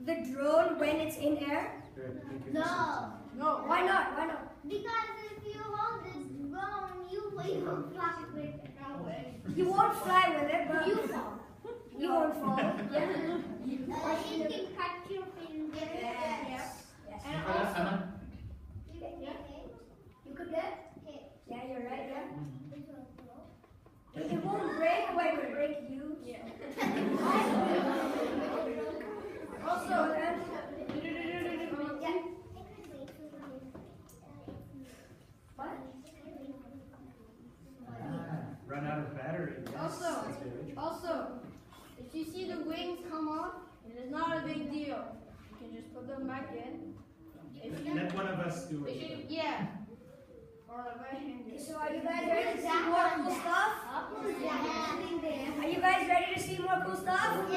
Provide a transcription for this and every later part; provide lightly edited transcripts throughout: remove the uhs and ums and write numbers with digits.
the drone when it's in air? No. No. Why not? Why not? Because if you hold this drone, you will fly with it. You won't fly with it, but You fall. you won't fall. Yeah. It can cut your finger. Yes. Yes. And Para, also, Anna? you can get hit. You could get? Hit. Yeah, you're right. Yeah. It will blow. It won't break, but it will break you. Yeah. Also, what? Run out of battery. Yes, Also, that's very true. Also, if you see the wings come off, it is not a big deal. You can just put them back in. If you, Let one of us do it. yeah. Or the right hand. So are you guys ready to see more cool stuff? Are you guys ready to see more cool stuff?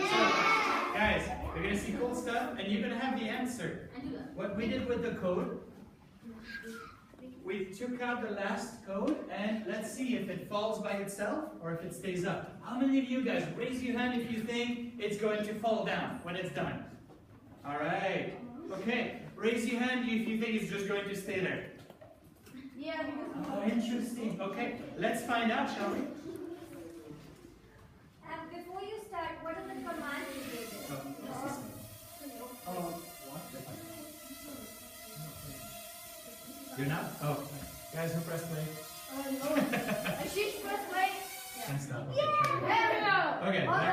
Guys, you're gonna see cool stuff, and you're gonna have the answer. What we did with the code, we took out the last code, and let's see if it falls by itself or if it stays up. How many of you guys, raise your hand if you think it's going to fall down when it's done? All right. Okay, raise your hand if you think it's just going to stay there. Yeah, because Oh, interesting. Okay, let's find out, shall we? Before you start, what are the commands you gave? Oh, what? You're not? Oh, guys who press play. she's first play. And stop. Okay, There we go. Okay.